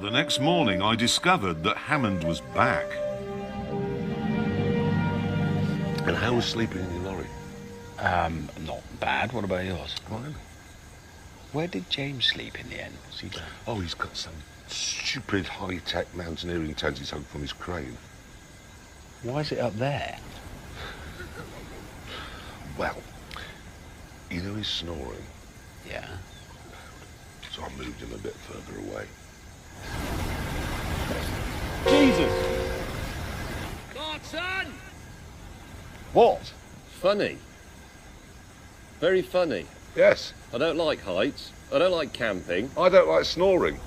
The next morning, I discovered that Hammond was back. And how was sleeping in your lorry? Not bad. What about yours? Fine. Where did James sleep in the end? Was he there? Oh, he's got some stupid high-tech mountaineering tent he's hung from his crane. Why is it up there? Well, you know he's snoring. Yeah. So I moved him a bit further away. Jesus! Clarkson! What? Funny. Very funny. Yes. I don't like heights. I don't like camping. I don't like snoring.